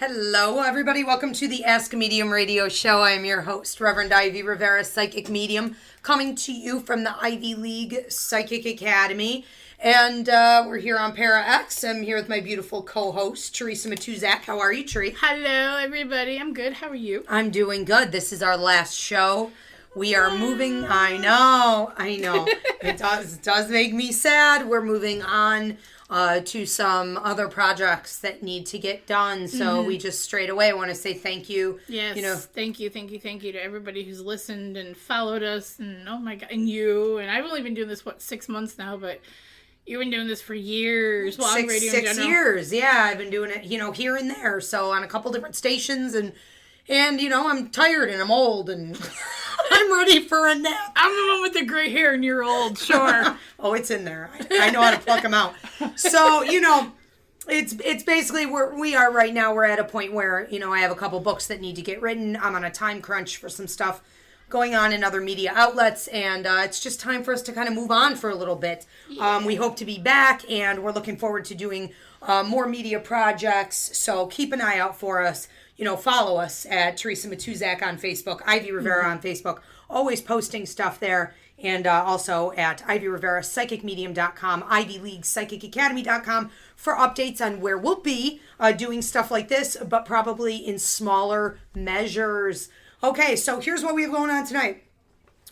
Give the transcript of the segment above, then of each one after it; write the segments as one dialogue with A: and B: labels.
A: Hello, everybody. Welcome to the Ask a Medium radio show. I am your host, Rivera.Ivy Rivera, psychic medium, coming to you from the Ivy League Psychic Academy. And we're here on Para X. I'm here with my beautiful co-host, Theresa Matuszak. How are you, Theresa?
B: Hello, everybody. I'm good. How are you?
A: I'm doing good. This is our last show. We are moving. I know. It does make me sad. We're moving on to some other projects that need to get done. So we just straight away want to say thank you.
B: Yes, thank you to everybody who's listened and followed us. And oh my God, and you. And I've only been doing this, 6 months now, but you've been doing this for years. Well, radio in general.
A: 6 years. Yeah, I've been doing it, here and there. So on a couple different stations and I'm tired and I'm old and I'm ready for a nap.
B: I'm the one with the gray hair and you're old, sure.
A: Oh, it's in there. I know how to pluck them out. So, it's basically where we are right now. We're at a point where, I have a couple books that need to get written. I'm on a time crunch for some stuff going on in other media outlets, and it's just time for us to kind of move on for a little bit. Yeah. We hope to be back, and we're looking forward to doing more media projects, so keep an eye out for us. Follow us at Theresa Matuszak on Facebook, Ivy Rivera on Facebook, always posting stuff there, and also at Ivy Rivera, psychicmedium.com, Ivy League, psychicacademy.com for updates on where we'll be doing stuff like this, but probably in smaller measures. Okay, so here's what we have going on tonight.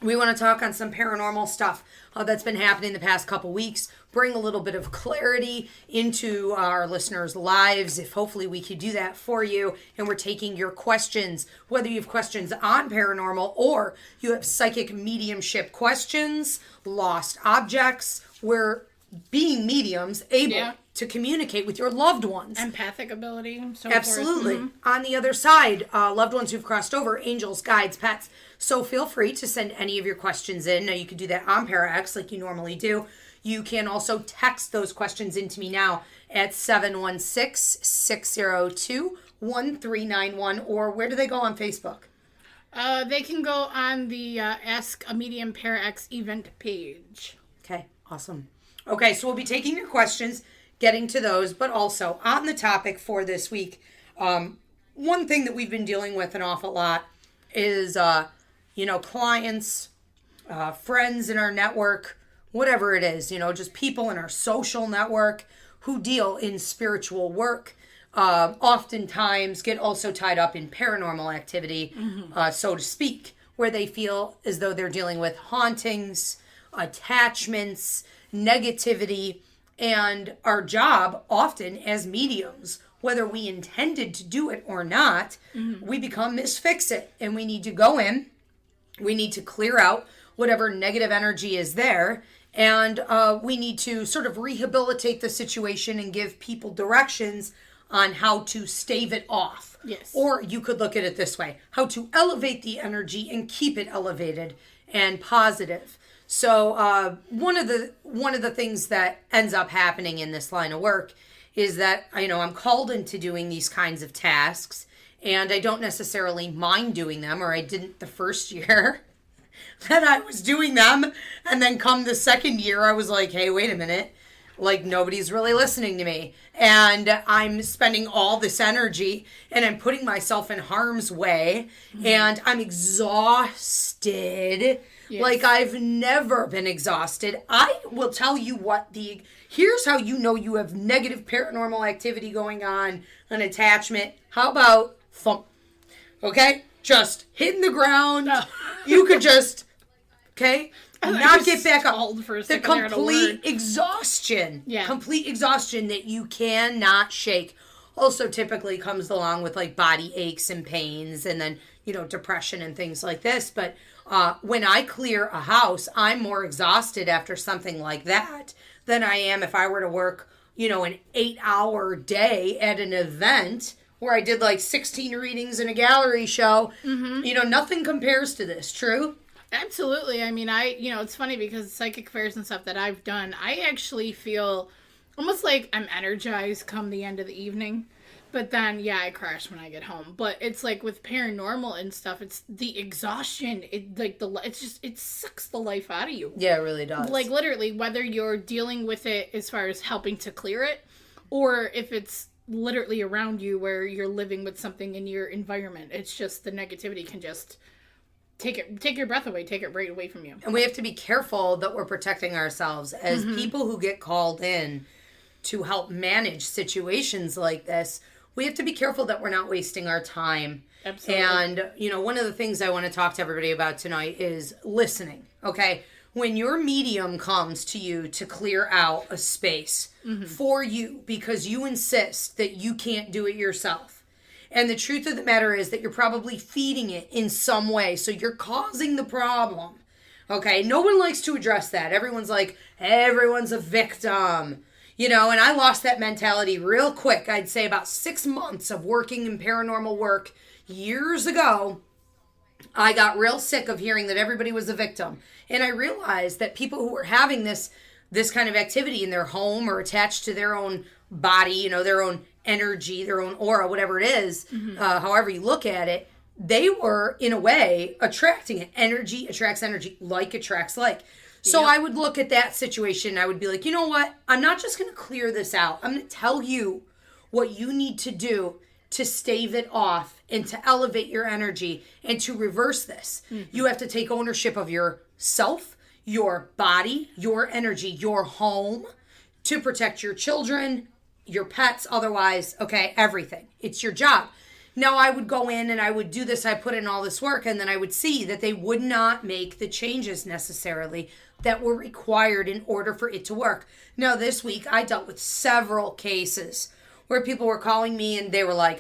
A: We want to talk on some paranormal stuff that's been happening the past couple weeks, bring a little bit of clarity into our listeners' lives, if hopefully we could do that for you. And we're taking your questions, whether you have questions on paranormal or you have psychic mediumship questions, lost objects. We're being mediums able to communicate with your loved ones.
B: Empathic ability. So
A: absolutely. On the other side, loved ones who've crossed over, angels, guides, pets. So feel free to send any of your questions in. Now you can do that on ParaX like you normally do. You can also text those questions into me now at 716-602-1391. Or where do they go on Facebook?
B: They can go on the Ask a Medium ParaX event page.
A: Okay, awesome. Okay, so we'll be taking your questions, getting to those, but also on the topic for this week, one thing that we've been dealing with an awful lot is, clients, friends in our network, whatever it is, just people in our social network who deal in spiritual work, oftentimes get also tied up in paranormal activity, so to speak, where they feel as though they're dealing with hauntings, attachments, negativity, and our job often as mediums, whether we intended to do it or not, we become misfix it, and we need to go in, we need to clear out whatever negative energy is there, and we need to sort of rehabilitate the situation and give people directions on how to stave it off.
B: Yes.
A: Or you could look at it this way, how to elevate the energy and keep it elevated and positive. So one of the things that ends up happening in this line of work is that, I'm called into doing these kinds of tasks, and I don't necessarily mind doing them, or I didn't the first year that I was doing them. And then come the second year, I was like, hey, wait a minute. Like, nobody's really listening to me. And I'm spending all this energy and I'm putting myself in harm's way. And I'm exhausted. Yes. Like, I've never been exhausted. I will tell you here's how you know you have negative paranormal activity going on, an attachment. How about thump? Okay? Just hitting the ground. No. You could just, not get back up.
B: For a
A: the complete exhaustion. Yeah. Complete exhaustion that you cannot shake. Also typically comes along with like body aches and pains and then, depression and things like this. But when I clear a house, I'm more exhausted after something like that than I am if I were to work, an 8-hour day at an event where I did like 16 readings in a gallery show. Nothing compares to this. True?
B: Absolutely. I mean, it's funny because psychic fairs and stuff that I've done, I actually feel almost like I'm energized come the end of the evening. But then, I crash when I get home. But it's like with paranormal and stuff, it's the exhaustion. It sucks the life out of you.
A: Yeah, it really does.
B: Like literally, whether you're dealing with it as far as helping to clear it, or if it's literally around you where you're living with something in your environment. It's just the negativity can just take your breath away, take it right away from you.
A: And we have to be careful that we're protecting ourselves as people who get called in to help manage situations like this. We have to be careful that we're not wasting our time.
B: Absolutely.
A: And, one of the things I want to talk to everybody about tonight is listening, okay? When your medium comes to you to clear out a space for you because you insist that you can't do it yourself. And the truth of the matter is that you're probably feeding it in some way. So you're causing the problem, okay? No one likes to address that. Everyone's like, everyone's a victim. And I lost that mentality real quick. I'd say about 6 months of working in paranormal work years ago. I got real sick of hearing that everybody was a victim. And I realized that people who were having this kind of activity in their home or attached to their own body, their own energy, their own aura, whatever it is, however you look at it, they were, in a way, attracting it. Energy attracts energy. Like attracts like. So I would look at that situation and I would be like, you know what? I'm not just going to clear this out. I'm going to tell you what you need to do to stave it off and to elevate your energy and to reverse this. You have to take ownership of yourself, your body, your energy, your home to protect your children, your pets, otherwise, okay, everything. It's your job. Now, I would go in and I would do this, I put in all this work, and then I would see that they would not make the changes necessarily that were required in order for it to work. Now, this week, I dealt with several cases where people were calling me and they were like,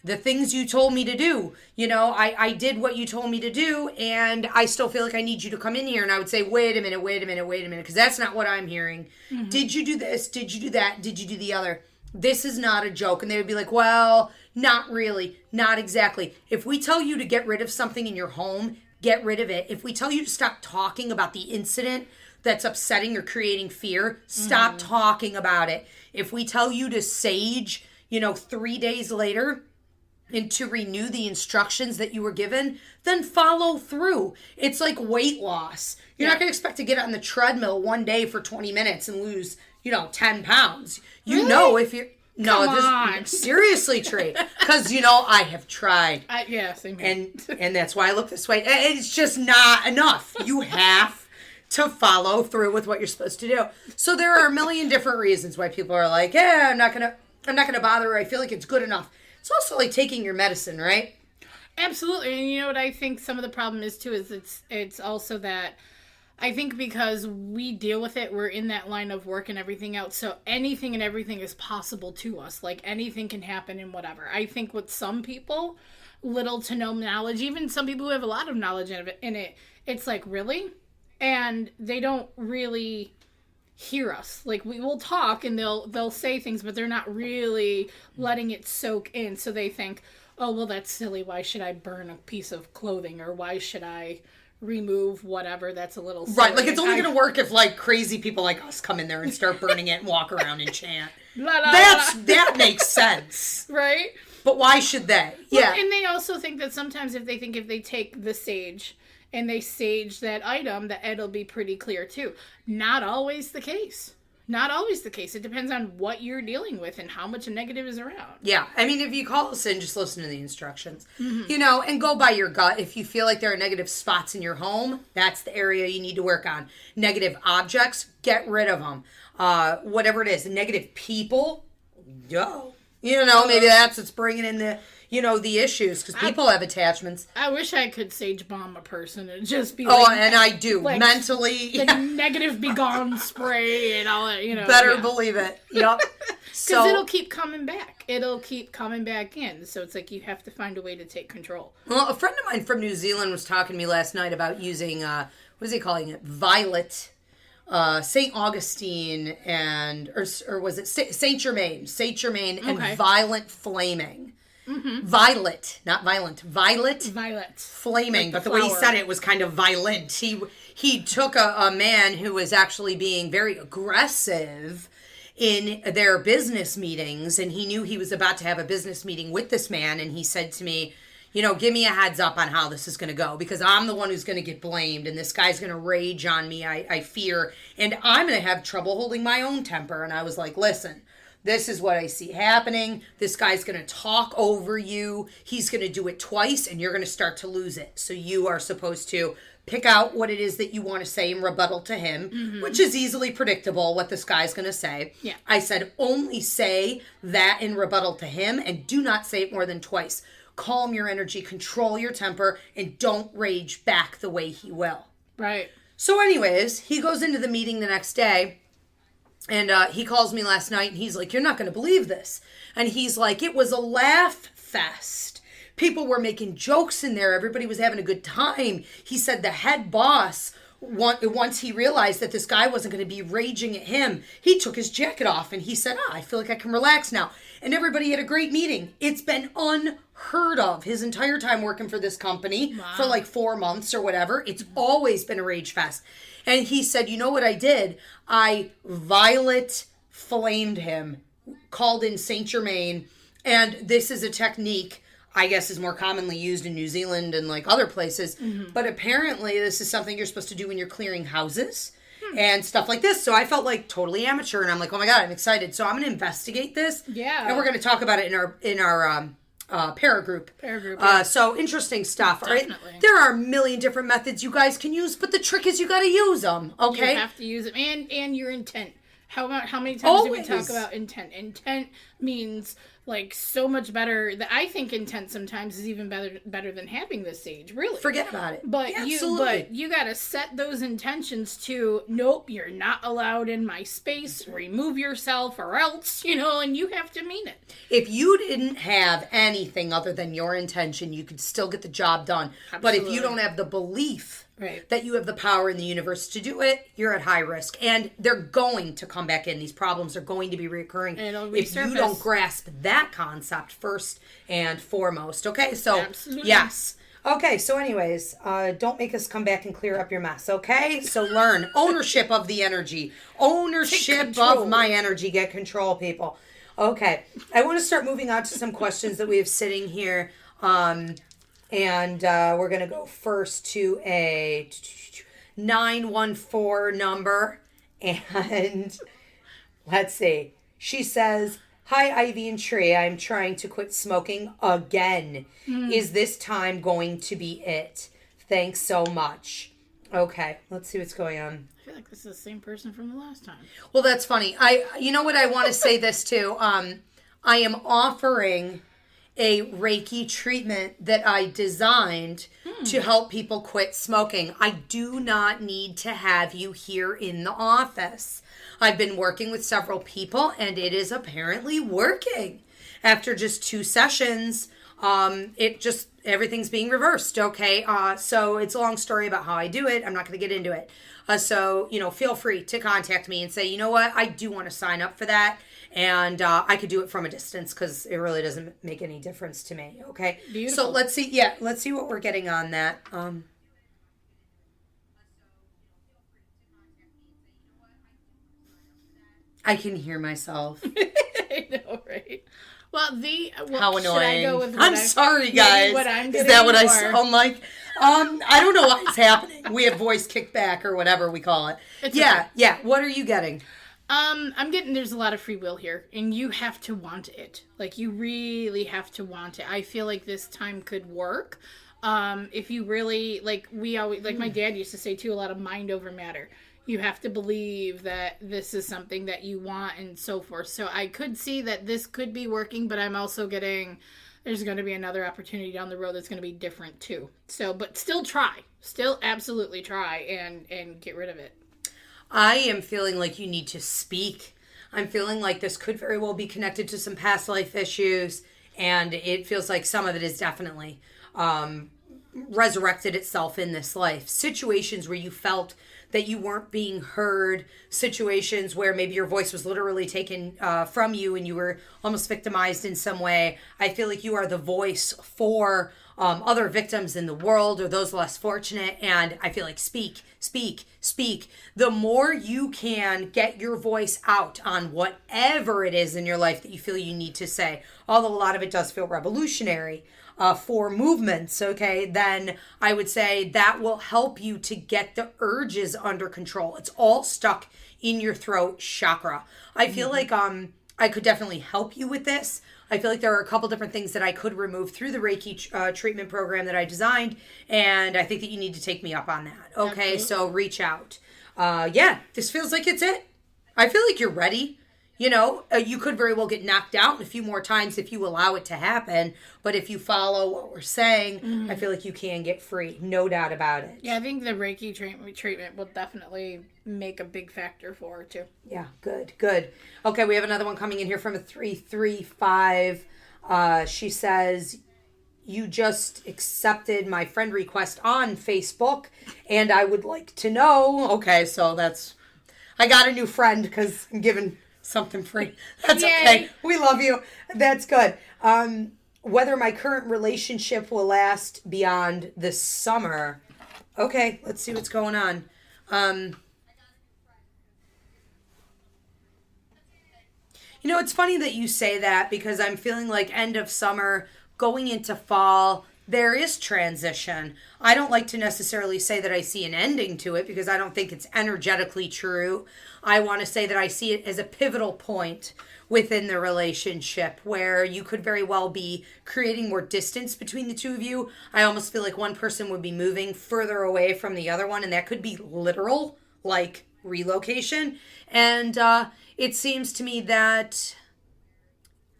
A: the things you told me to do, I did what you told me to do, and I still feel like I need you to come in here. And I would say, wait a minute, because that's not what I'm hearing. Did you do this? Did you do that? Did you do the other? This is not a joke. And they would be like, well, not really, not exactly. If we tell you to get rid of something in your home, get rid of it. If we tell you to stop talking about the incident that's upsetting or creating fear, stop talking about it. If we tell you to sage, 3 days later, and to renew the instructions that you were given, then follow through. It's like weight loss. You're not going to expect to get on the treadmill one day for 20 minutes and lose, 10 pounds.
B: Really?
A: If you're... No, seriously, Trey. Because, I have tried.
B: Same here.
A: And that's why I look this way. It's just not enough. You have to follow through with what you're supposed to do. So there are a million different reasons why people are like, I'm not gonna bother. I feel like it's good enough. It's also like taking your medicine, right?
B: Absolutely. And you know what I think some of the problem is too is it's also that I think because we deal with it, we're in that line of work and everything else. So anything and everything is possible to us. Like anything can happen and whatever. I think with some people, little to no knowledge, even some people who have a lot of knowledge in it, it's like, really? And they don't really hear us. Like we will talk and they'll say things, but they're not really letting it soak in. So they think, oh, well, that's silly. Why should I burn a piece of clothing? Or why should I remove whatever that's a little silly.
A: Right, like it's only going to work if like crazy people like us come in there and start burning it and walk around and chant. That makes sense.
B: Right?
A: But why should they?
B: Well, and they also think that sometimes if they take the sage and they sage that item, that it'll be pretty clear too. Not always the case. Not always the case. It depends on what you're dealing with and how much a negative is around.
A: Yeah. I mean, if you call us in, just listen to the instructions, and go by your gut. If you feel like there are negative spots in your home, that's the area you need to work on. Negative objects, get rid of them. Whatever it is, negative people, maybe that's what's bringing in the issues, because people have attachments.
B: I wish I could sage bomb a person and just be
A: and I do. Like, mentally.
B: The negative be gone spray and all that,
A: Better believe it. Yep.
B: Because it'll keep coming back. It'll keep coming back in. So it's like you have to find a way to take control.
A: Well, a friend of mine from New Zealand was talking to me last night about using, what is he calling it? Violet. St. Augustine or was it Saint Germain? Saint Germain and violent flaming. Mm-hmm. Violet, not violent. Violet flaming, like but the way he said it was kind of violent. He took a man who was actually being very aggressive in their business meetings, and he knew he was about to have a business meeting with this man, and he said to me, give me a heads up on how this is going to go, because I'm the one who's going to get blamed, and this guy's going to rage on me, I fear, and I'm going to have trouble holding my own temper. And I was like, listen, This is what I see happening. This guy's going to talk over you. He's going to do it twice, and you're going to start to lose it. So you are supposed to pick out what it is that you want to say in rebuttal to him, which is easily predictable what this guy's going to say.
B: Yeah.
A: I said only say that in rebuttal to him, and do not say it more than twice. Calm your energy, control your temper, and don't rage back the way he will.
B: Right.
A: So anyways, he goes into the meeting the next day, and he calls me last night, and he's like, you're not going to believe this. And he's like, it was a laugh fest. People were making jokes in there. Everybody was having a good time. He said the head boss, once he realized that this guy wasn't going to be raging at him, he took his jacket off, and he said, I feel like I can relax now. And everybody had a great meeting. It's been unheard of his entire time working for this company for like 4 months or whatever. It's always been a rage fest. And he said, you know what I did? I violet flamed him, called in Saint Germain. And this is a technique I guess is more commonly used in New Zealand and like other places. But apparently this is something you're supposed to do when you're clearing houses and stuff like this. So I felt like totally amateur, and I'm like, oh my God, I'm excited. So I'm going to investigate this.
B: Yeah.
A: And we're going to talk about it in our para group.
B: Yeah.
A: So interesting stuff.
B: Definitely.
A: Right? There are a million different methods you guys can use, but the trick is you got to use them. Okay.
B: You have to use them, and your intent. How many times
A: Always.
B: do we talk about intent? Intent means like so much better. That I think intent sometimes is even better than having this sage. Really,
A: forget about it.
B: But
A: Absolutely.
B: you gotta set those intentions to nope, you're not allowed in my space. Remove yourself, or else, and you have to mean it.
A: If you didn't have anything other than your intention, you could still get the job done.
B: Absolutely.
A: But if you don't have the belief
B: Right.
A: that you have the power in the universe to do it, you're at high risk. And they're going to come back in. These problems are going to be recurring if you don't grasp that concept first and foremost. Okay, so
B: Absolutely.
A: Yes. Okay, so anyways, don't make us come back and clear up your mess, okay? So learn ownership of the energy. Ownership of my energy. Get control, people. Okay, I want to start moving on to some questions that we have sitting here. And we're going to go first to a 914 number. And let's see. She says, hi, Ivy and Tree. I'm trying to quit smoking again. Is this time going to be it? Thanks so much. Okay, let's see what's going on.
B: I feel like this is the same person from the last time.
A: Well, that's funny. You know what I want to say this too? I am offering a Reiki treatment that I designed to help people quit smoking. I do not need to have you here in the office. I've been working with several people, and it is apparently working. After just 2 sessions, everything's being reversed, okay? So it's a long story about how I do it. I'm not going to get into it. So, feel free to contact me and say, you know what, I do want to sign up for that. And I could do it from a distance because it really doesn't make any difference to me, okay?
B: Beautiful.
A: So let's see what we're getting on that. I can hear myself.
B: I know, right? Well,
A: how annoying!
B: Should I go with
A: I'm sorry, guys. Is that what I sound like? I don't know why it's happening. We have voice kickback or whatever we call it. Yeah. What are you getting?
B: I'm getting there's a lot of free will here, and you have to want it. Like, you really have to want it. I feel like this time could work. If you really, my dad used to say too, a lot of mind over matter. You have to believe that this is something that you want and so forth. So I could see that this could be working, but I'm also getting there's going to be another opportunity down the road that's going to be different too. So, but still try. Still absolutely try and get rid of it.
A: I am feeling like you need to speak. I'm feeling like this could very well be connected to some past life issues, and it feels like some of it is definitely resurrected itself in this life. Situations where you felt that you weren't being heard, situations where maybe your voice was literally taken from you and you were almost victimized in some way. I feel like you are the voice for other victims in the world or those less fortunate. And I feel like speak. The more you can get your voice out on whatever it is in your life that you feel you need to say, although a lot of it does feel revolutionary for movements, okay, then I would say that will help you to get the urges under control. It's all stuck in your throat chakra. I feel like I could definitely help you with this. I feel like there are a couple different things that I could remove through the Reiki treatment program that I designed, and I think that you need to take me up on that. Okay, so reach out. Yeah, this feels like it's it. I feel like you're ready. You know, you could very well get knocked out a few more times if you allow it to happen. But if you follow what we're saying, I feel like you can get free. No doubt about it.
B: Yeah, I think the Reiki treatment will definitely make a big factor for it, too.
A: Yeah, good. Okay, we have another one coming in here from a 335. She says, you just accepted my friend request on Facebook, and I would like to know. Okay, so I got a new friend because I'm giving something free. That's
B: Yay.
A: Okay. We love you. That's good. Whether my current relationship will last beyond this summer. Okay, let's see what's going on. You know, it's funny that you say that because I'm feeling like end of summer, going into fall, there is transition. I don't like to necessarily say that I see an ending to it because I don't think it's energetically true. I want to say that I see it as a pivotal point within the relationship where you could very well be creating more distance between the two of you. I almost feel like one person would be moving further away from the other one, and that could be literal, like relocation. And it seems to me that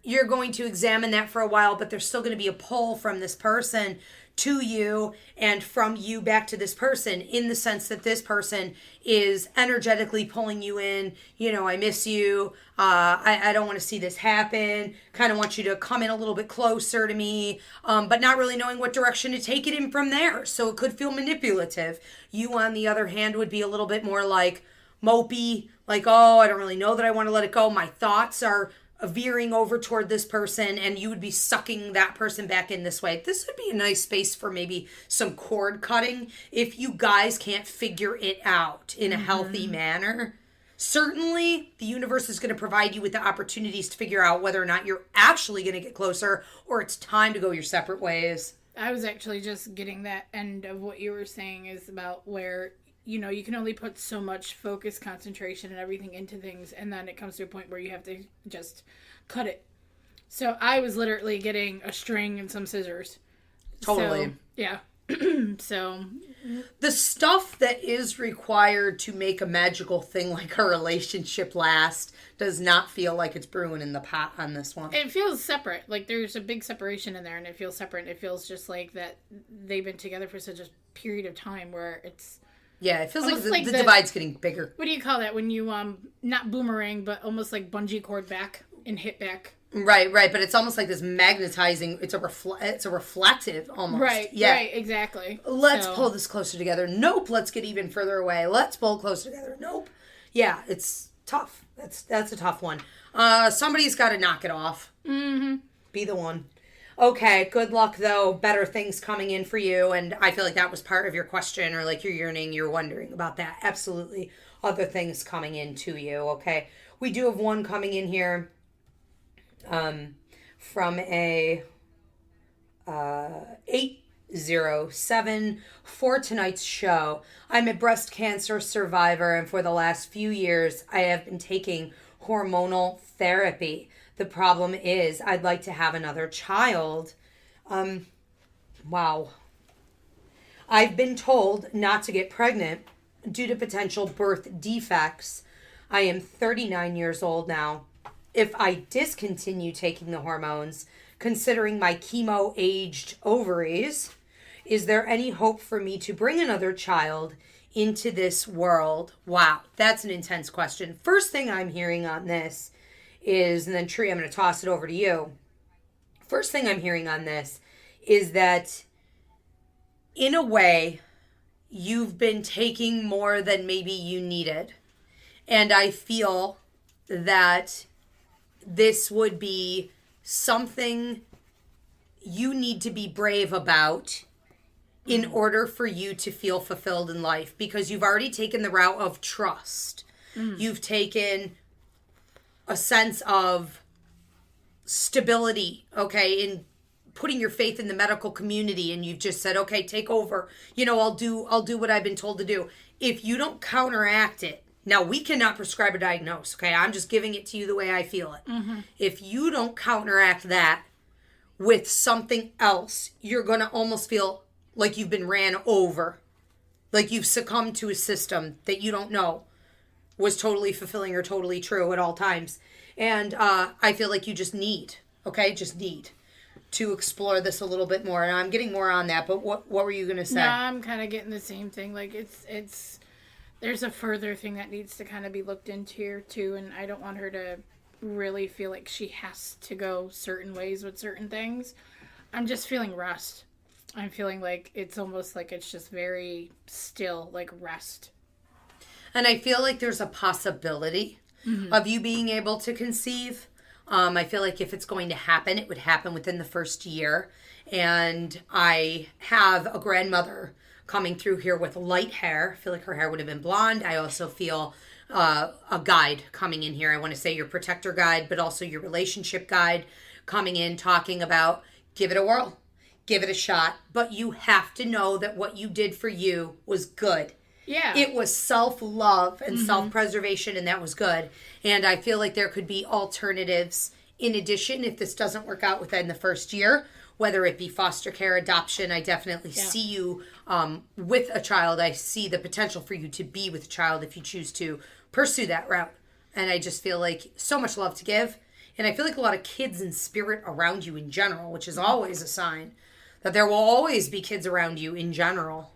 A: you're going to examine that for a while, but there's still going to be a pull from this person to you and from you back to this person, in the sense that this person is energetically pulling you in. You know, I miss you. I don't want to see this happen. Kind of want you to come in a little bit closer to me, but not really knowing what direction to take it in from there. So it could feel manipulative. You, on the other hand, would be a little bit more like mopey, like, oh, I don't really know that I want to let it go. My thoughts are veering over toward this person, and you would be sucking that person back in this way. This would be a nice space for maybe some cord cutting if you guys can't figure it out in a healthy manner. Certainly, the universe is going to provide you with the opportunities to figure out whether or not you're actually going to get closer or it's time to go your separate ways.
B: I was actually just getting that end of what you were saying is about where, you know, you can only put so much focus, concentration, and everything into things, and then it comes to a point where you have to just cut it. So I was literally getting a string and some scissors.
A: Totally.
B: So, yeah. So
A: the stuff that is required to make a magical thing like a relationship last does not feel like it's brewing in the pot on this one.
B: It feels separate. Like there's a big separation in there, and it feels separate. It feels just like that they've been together for such a period of time where it's...
A: Yeah, it feels like the divide's getting bigger.
B: What do you call that when you, not boomerang, but almost like bungee cord back and hit back?
A: Right, but it's almost like this magnetizing, it's a reflective almost.
B: Right,
A: yeah.
B: Right, exactly.
A: Let's pull this closer together. Nope, let's get even further away. Let's pull closer together. Nope. Yeah, it's tough. That's a tough one. Somebody's got to knock it off.
B: Mm-hmm.
A: Be the one. Okay, good luck though. Better things coming in for you. And I feel like that was part of your question, or like you're yearning, you're wondering about that. Absolutely. Other things coming in to you. Okay. We do have one coming in here from a 807 for tonight's show. I'm a breast cancer survivor, and for the last few years, I have been taking hormonal therapy. The problem is I'd like to have another child. Wow. I've been told not to get pregnant due to potential birth defects. I am 39 years old now. If I discontinue taking the hormones, considering my chemo-aged ovaries, is there any hope for me to bring another child into this world? Wow, that's an intense question. First thing I'm hearing on this is, and then Tree, I'm going to toss it over to you. First thing I'm hearing on this is that in a way, you've been taking more than maybe you needed. And I feel that this would be something you need to be brave about in order for you to feel fulfilled in life, because you've already taken the route of trust. You've taken a sense of stability, okay, in putting your faith in the medical community, and you've just said, okay, take over. You know, I'll do what I've been told to do. If you don't counteract it Now, we cannot prescribe or diagnose, okay? I'm just giving it to you the way I feel it. If you don't counteract that with something else, you're going to almost feel like you've been ran over. Like you've succumbed to a system that you don't know was totally fulfilling or totally true at all times. And I feel like you just need, to explore this a little bit more. And I'm getting more on that, but what were you going to say?
B: No, I'm kind of getting the same thing. Like, it's there's a further thing that needs to kind of be looked into here, too. And I don't want her to really feel like she has to go certain ways with certain things. I'm just feeling rest. I'm feeling like it's almost like it's just very still, like rest.
A: And I feel like there's a possibility of you being able to conceive. I feel like if it's going to happen, it would happen within the first year. And I have a grandmother coming through here with light hair. I feel like her hair would have been blonde. I also feel a guide coming in here. I want to say your protector guide, but also your relationship guide coming in, talking about give it a whirl, give it a shot. But you have to know that what you did for you was good.
B: Yeah.
A: It was self-love and self-preservation, and that was good. And I feel like there could be alternatives in addition if this doesn't work out within the first year, whether it be foster care, adoption. I definitely see you with a child. I see the potential for you to be with a child if you choose to pursue that route. And I just feel like so much love to give. And I feel like a lot of kids in spirit around you in general, which is always a sign that there will always be kids around you in general.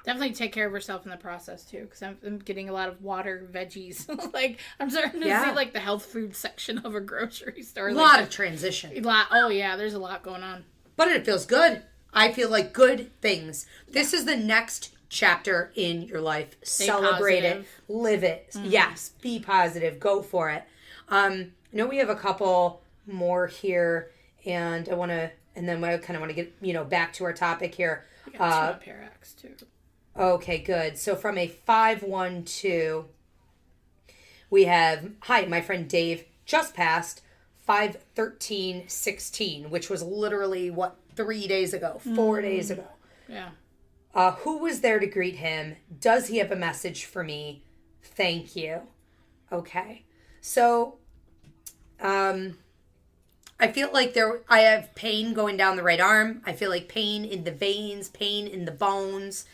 B: Definitely take care of yourself in the process, too, because I'm getting a lot of water, veggies. Like, I'm starting to see, like, the health food section of a grocery store.
A: A lot of transition.
B: Oh, yeah, there's a lot going on.
A: But it feels good. I feel like good things. This is the next chapter in your life. Celebrate it. Live it. Yes. Be positive. Go for it. I know we have a couple more here, and I want to, and then I kind of want to get, back to our topic here.
B: I got two Parax, too.
A: Okay, good. So from a 512, we have, hi, my friend Dave just passed 5/13/16, which was literally, 3 days ago, 4 days ago.
B: Yeah.
A: Who was there to greet him? Does he have a message for me? Thank you. Okay. So, I feel like I have pain going down the right arm. I feel like pain in the veins, pain in the bones,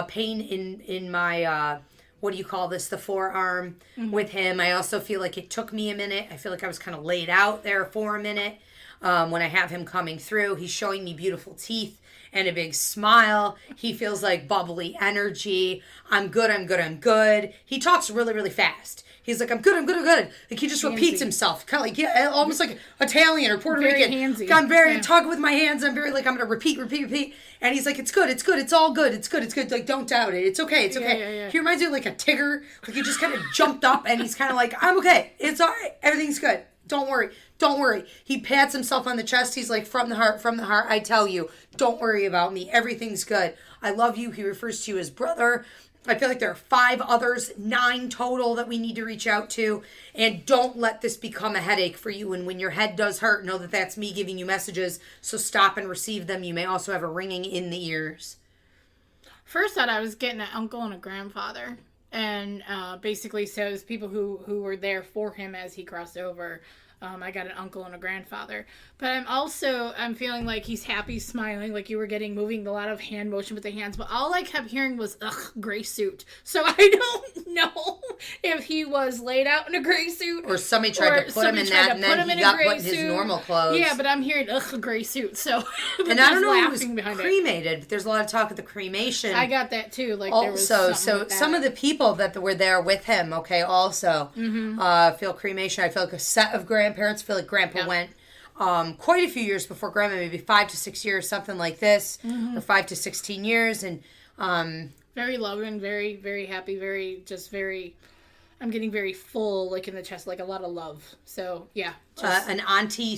A: pain in my, what do you call this? The forearm with him. I also feel like it took me a minute. I feel like I was kind of laid out there for a minute. When I have him coming through, he's showing me beautiful teeth and a big smile. He feels like bubbly energy. I'm good, I'm good, I'm good. He talks really, really fast. He's like, I'm good, I'm good, I'm good. Like, he just repeats himself. Kind of like, almost like Italian or Puerto Rican.
B: Handsy.
A: I'm very talking with my hands. I'm very like, I'm going to repeat. And he's like, it's good, it's good, it's all good, it's good, it's good. Like, don't doubt it. It's okay, it's okay.
B: Yeah.
A: He reminds me of like a Tigger. Like, he just kind of jumped up and he's kind of like, I'm okay. It's all right. Everything's good. Don't worry. Don't worry. He pats himself on the chest. He's like, from the heart, I tell you, don't worry about me. Everything's good. I love you. He refers to you as brother. I feel like there are 5 others, 9 total that we need to reach out to. And don't let this become a headache for you. And when your head does hurt, know that that's me giving you messages. So stop and receive them. You may also have a ringing in the ears.
B: First thought I was getting an uncle and a grandfather. And basically says people who were there for him as he crossed over. I got an uncle and a grandfather. But I'm feeling like he's happy, smiling, like you were moving a lot of hand motion with the hands. But all I kept hearing was, gray suit. So I don't know if he was laid out in a gray suit.
A: Or somebody tried to put him in that, and then he got put in his normal clothes.
B: Yeah, but I'm hearing, gray suit. So,
A: and I don't know if he was cremated, but there's a lot of talk of the cremation.
B: I got that too. Like,
A: also,
B: there was something
A: so
B: like that.
A: Some of the people that were there with him, okay, also feel cremation. I feel like a set of grandparents. I feel like Grandpa went quite a few years before Grandma, maybe 5 to 6 years, something like this, or 5 to 16 years, and
B: very loving, very, very happy, I'm getting very full, like in the chest, like a lot of love. So yeah,
A: an auntie,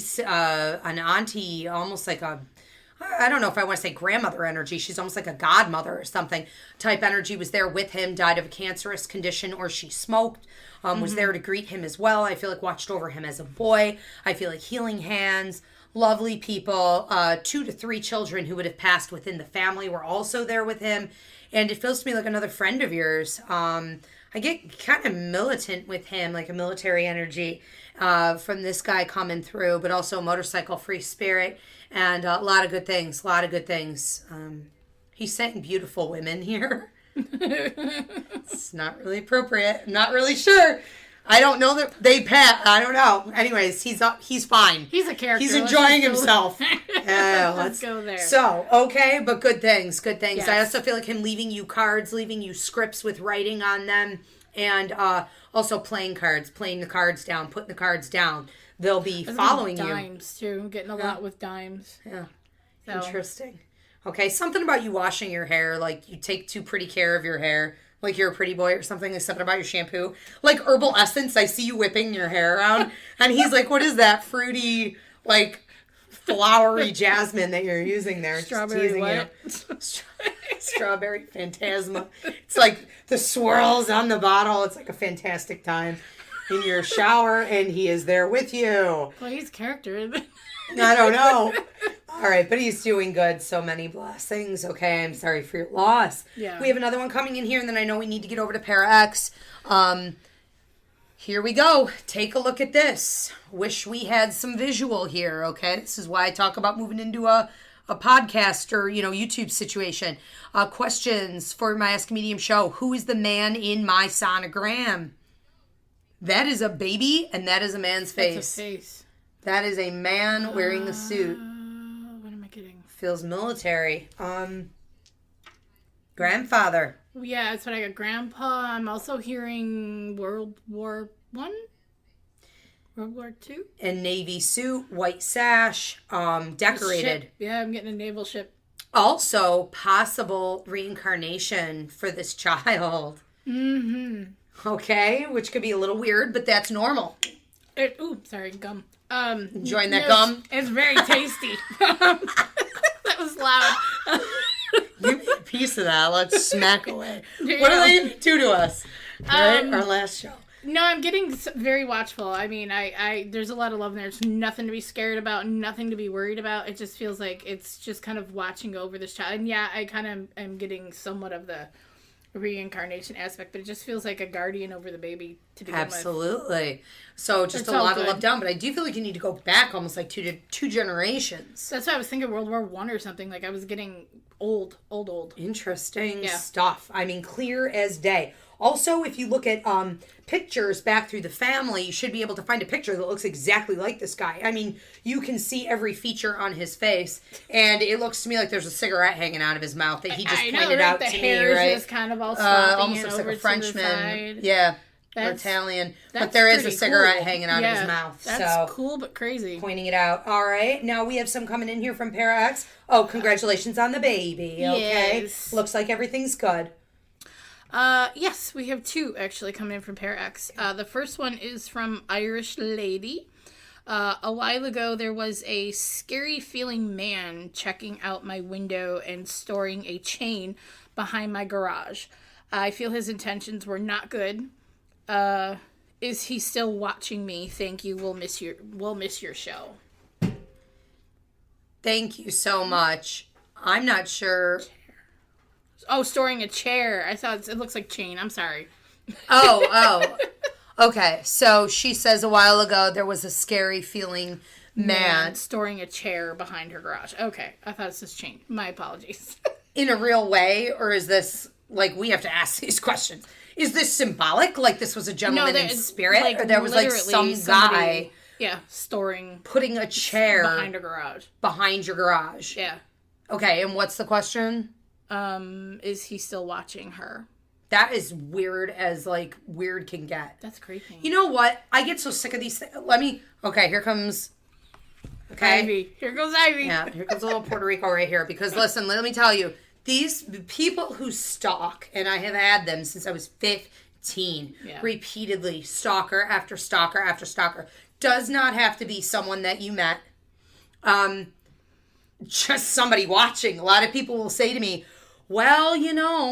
A: almost like I don't know if I want to say grandmother energy. She's almost like a godmother or something type energy was there with him, died of a cancerous condition, or she smoked, was there to greet him as well. I feel like watched over him as a boy. I feel like healing hands, lovely people, 2 to 3 children who would have passed within the family were also there with him. And it feels to me like another friend of yours. I I get kind of militant with him, like a military energy from this guy coming through, but also motorcycle free spirit and a lot of good things. He's saying beautiful women here. It's not really appropriate. I'm not really sure. I don't know that they pat. I don't know. Anyways, he's fine.
B: He's a character.
A: He's enjoying himself.
B: Let's go there.
A: So, okay, but good things. Yes. I also feel like him leaving you cards, leaving you scripts with writing on them, and also playing the cards down, putting the cards down. They'll be following you.
B: Dimes, too. I'm getting a lot with dimes.
A: Yeah. So. Interesting. Okay, something about you washing your hair, like you take too pretty care of your hair. Like you're a pretty boy or something. There's something about your shampoo. Like herbal essence, I see you whipping your hair around. And he's like, what is that fruity, like, flowery jasmine that you're using there?
B: Strawberry what?
A: Strawberry Phantasma. It's like the swirls on the bottle. It's like a fantastic time in your shower. And he is there with you.
B: Well, he's a character, isn't it?
A: I don't know. All right, but he's doing good. So many blessings. Okay, I'm sorry for your loss.
B: Yeah.
A: We have another one coming in here, and then I know we need to get over to Para X. Here we go. Take a look at this. Wish we had some visual here, okay? This is why I talk about moving into a podcast or, YouTube situation. Questions for my Ask a Medium show. Who is the man in my sonogram? That is a baby, and that is a man's face.
B: That's a face.
A: That is a man wearing a suit.
B: What am I getting?
A: Feels military. Grandfather.
B: Yeah, that's what I got. Grandpa. I'm also hearing World War I? World War II?
A: And navy suit, white sash, decorated.
B: Ship. Yeah, I'm getting a naval ship.
A: Also, possible reincarnation for this child.
B: Mm-hmm.
A: Okay, which could be a little weird, but that's normal.
B: Sorry, gum.
A: Enjoying that gum?
B: It's very tasty. That was loud.
A: You made a piece of that. Let's smack away. What do they do to us? Right? Our last show.
B: No, I'm getting very watchful. I mean, I there's a lot of love there. There's nothing to be scared about, nothing to be worried about. It just feels like it's just kind of watching over this child. And yeah, I kind of am getting somewhat of the reincarnation aspect, but it just feels like a guardian over the baby to begin with.
A: Absolutely. So just a lot of love down, but I do feel like you need to go back almost like two generations.
B: That's why I was thinking World War I or something. Like I was getting old.
A: Interesting stuff. I mean, clear as day. Also, if you look at pictures back through the family, you should be able to find a picture that looks exactly like this guy. I mean, you can see every feature on his face, and it looks to me like there's a cigarette hanging out of his mouth that he just pointed out to me, right?
B: The hair is kind of all sloppy
A: almost looks like a Frenchman. Yeah. Or Italian. But there is a cigarette hanging out of his mouth.
B: That's cool but crazy.
A: Pointing it out. All right. Now we have some coming in here from Para X. Oh, congratulations on the baby. Okay.
B: Yes.
A: Looks like everything's good.
B: Yes, we have two actually coming in from Para X. The first one is from Irish Lady. A while ago, there was a scary feeling man checking out my window and storing a chain behind my garage. I feel his intentions were not good. Is he still watching me? Thank you. We'll miss your show. Thank you so much. I'm not sure. Oh, storing a chair. I thought it looks like chain. I'm sorry.
A: Oh. Okay. So she says a while ago there was a scary feeling man
B: storing a chair behind her garage. Okay. I thought it says chain. My apologies.
A: In a real way, or is this like we have to ask these questions? Is this symbolic? Like this was a gentleman in spirit?
B: Like,
A: or there was like some guy putting a chair
B: behind a garage.
A: Behind your garage.
B: Yeah.
A: Okay, and what's the question?
B: Is he still watching her?
A: That is weird as like weird can get.
B: That's creepy.
A: You know what? I get so sick of these things. Okay, here comes
B: Ivy. Here goes Ivy.
A: Yeah, here comes a little Puerto Rico right here. Because listen, let me tell you, these people who stalk, and I have had them since I was 15, repeatedly, stalker after stalker after stalker, does not have to be someone that you met. Just somebody watching. A lot of people will say to me, well,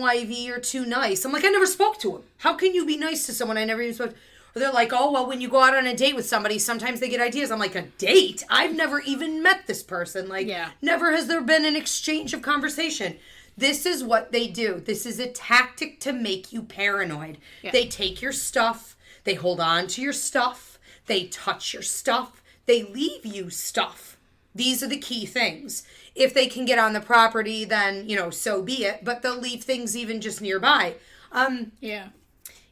A: Ivy, you're too nice. I'm like, I never spoke to him. How can you be nice to someone I never even spoke to? Or they're like, oh, well, when you go out on a date with somebody, sometimes they get ideas. I'm like, a date? I've never even met this person. Like, never has there been an exchange of conversation. This is what they do. This is a tactic to make you paranoid.
B: Yeah.
A: They take your stuff. They hold on to your stuff. They touch your stuff. They leave you stuff. These are the key things. If they can get on the property, then, so be it. But they'll leave things even just nearby.
B: Yeah.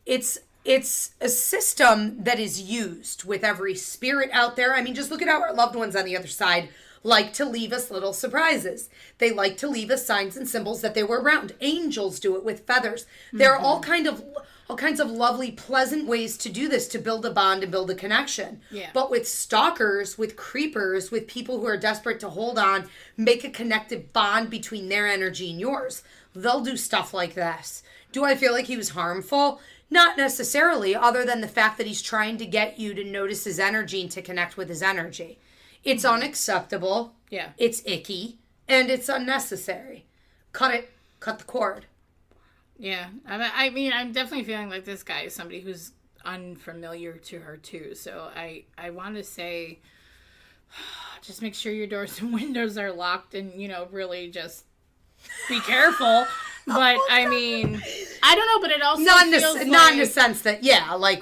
A: It's a system that is used with every spirit out there. I mean, just look at how our loved ones on the other side like to leave us little surprises. They like to leave us signs and symbols that they were around. Angels do it with feathers. There are all kinds of lovely, pleasant ways to do this, to build a bond and build a connection.
B: Yeah.
A: But with stalkers, with creepers, with people who are desperate to hold on, make a connective bond between their energy and yours, they'll do stuff like this. Do I feel like he was harmful? Not necessarily, other than the fact that he's trying to get you to notice his energy and to connect with his energy. It's unacceptable.
B: Yeah.
A: It's icky. And it's unnecessary. Cut it. Cut the cord.
B: Yeah. I mean, I'm definitely feeling like this guy is somebody who's unfamiliar to her, too. So I want to say, just make sure your doors and windows are locked and, really just be careful. But I mean, I don't know, but it also
A: not
B: feels
A: in the sense that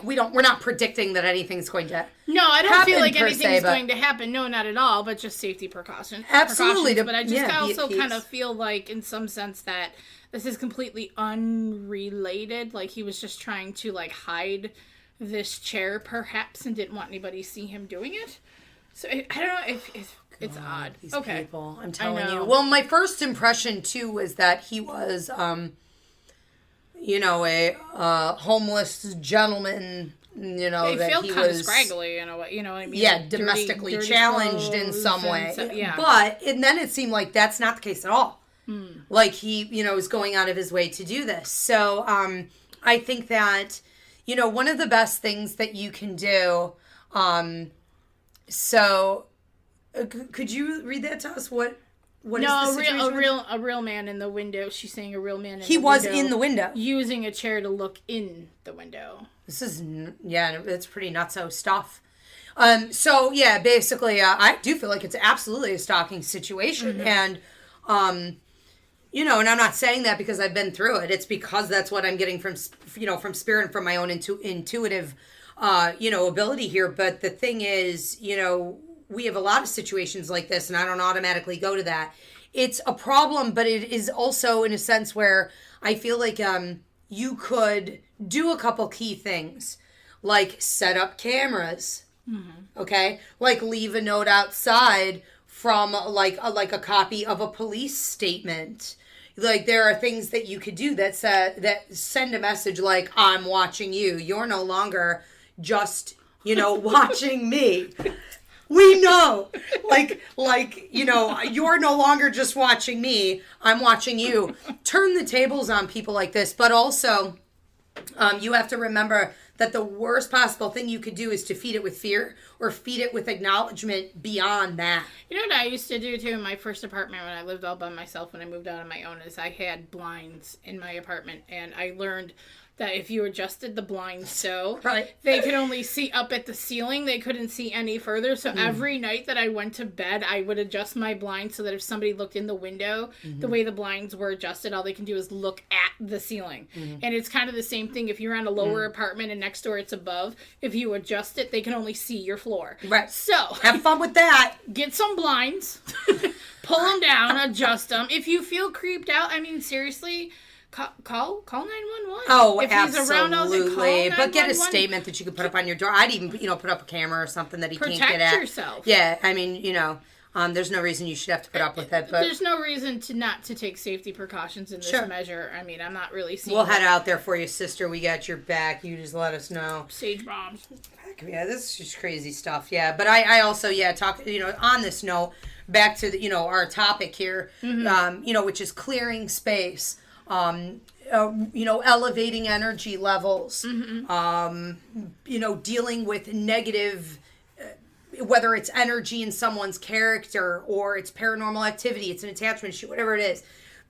A: we're not predicting that anything's going to
B: no, I don't feel like anything's
A: se,
B: going to happen. No, not at all. But just safety precautions.
A: Absolutely,
B: But I just also kind of feel like, in some sense, that this is completely unrelated. Like he was just trying to hide this chair, perhaps, and didn't want anybody to see him doing it. So I don't know if it's odd.
A: These
B: okay.
A: people, I'm telling you. Well, my first impression too was that he was, a homeless gentleman.
B: They
A: that
B: feel
A: he
B: kind
A: was
B: of scraggly in a way. You know what I mean?
A: Yeah, domestically challenged in some way. And then it seemed like that's not the case at all. Like he, is going out of his way to do this. So I think that, one of the best things that you can do. Could you read that to us? What is the situation?
B: A real man in the window. She's saying a real man in the window.
A: He was in the window.
B: Using a chair to look in the window.
A: This is, it's pretty nutso stuff. Basically, I do feel like it's absolutely a stalking situation. And, and I'm not saying that because I've been through it. It's because that's what I'm getting from spirit and from my own intuitive, ability here. But the thing is, we have a lot of situations like this, and I don't automatically go to that. It's a problem, but it is also in a sense where I feel like you could do a couple key things, like set up cameras, okay? Like leave a note outside from like a copy of a police statement. Like there are things that you could do that send a message like, I'm watching you. You're no longer just, watching me. We know, you're no longer just watching me. I'm watching you. Turn the tables on people like this. But also, you have to remember that the worst possible thing you could do is to feed it with fear or feed it with acknowledgement beyond that.
B: You know what I used to do, too, in my first apartment when I lived all by myself, when I moved out on my own, is I had blinds in my apartment. And I learned that if you adjusted the blinds so they could only see up at the ceiling, they couldn't see any further. So every night that I went to bed, I would adjust my blinds so that if somebody looked in the window, the way the blinds were adjusted, all they can do is look at the ceiling. And it's kind of the same thing if you're on a lower apartment and next door it's above. If you adjust it, they can only see your floor.
A: Right.
B: So
A: have fun with that.
B: Get some blinds, pull them down, adjust them. If you feel creeped out, I mean, seriously, call 911.
A: Oh,
B: if
A: absolutely.
B: He's around, I'll say, call 911.
A: But get a statement that you could put up on your door. I'd even, put up a camera or something that he can't get at.
B: Protect yourself.
A: Yeah, I mean, there's no reason you should have to put up with it. But
B: there's no reason to not to take safety precautions in this measure. I mean, I'm not really seeing.
A: We'll head out there for you, sister. We got your back. You just let us know.
B: Sage bombs.
A: Yeah, this is just crazy stuff. Yeah, but I also talk. On this note, back to our topic here. Which is clearing space. Elevating energy levels, dealing with negative, whether it's energy in someone's character or it's paranormal activity, it's an attachment issue, whatever it is.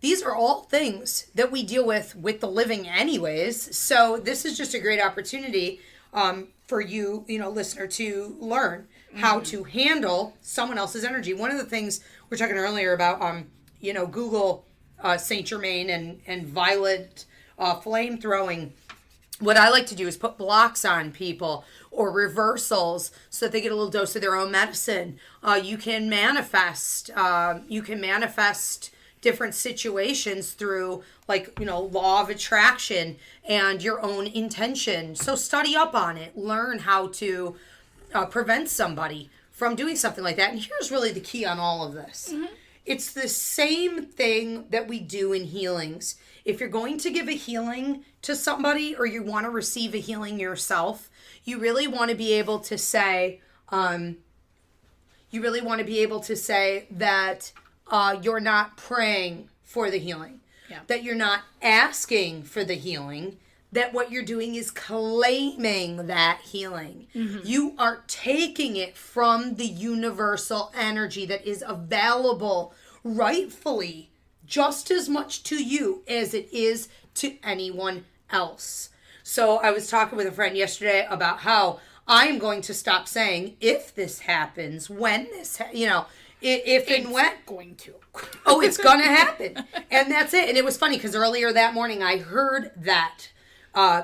A: These are all things that we deal with the living anyways. So this is just a great opportunity for you, listener, to learn how to handle someone else's energy. One of the things we were talking earlier about, Google Saint Germain and violet flame throwing. What I like to do is put blocks on people or reversals so that they get a little dose of their own medicine. You can manifest. Different situations through, like, law of attraction and your own intention. So study up on it. Learn how to prevent somebody from doing something like that. And here's really the key on all of this. Mm-hmm. It's the same thing that we do in healings. If you're going to give a healing to somebody or you want to receive a healing yourself, you really want to be able to say, that you're not praying for the healing, that you're not asking for the healing, that what you're doing is claiming that healing. Mm-hmm. You are taking it from the universal energy that is available rightfully just as much to you as it is to anyone else. So I was talking with a friend yesterday about how I am going to stop saying, if this happens, when this, if and when.
B: It's going to.
A: Oh, it's going to happen. And that's it. And it was funny because earlier that morning I heard that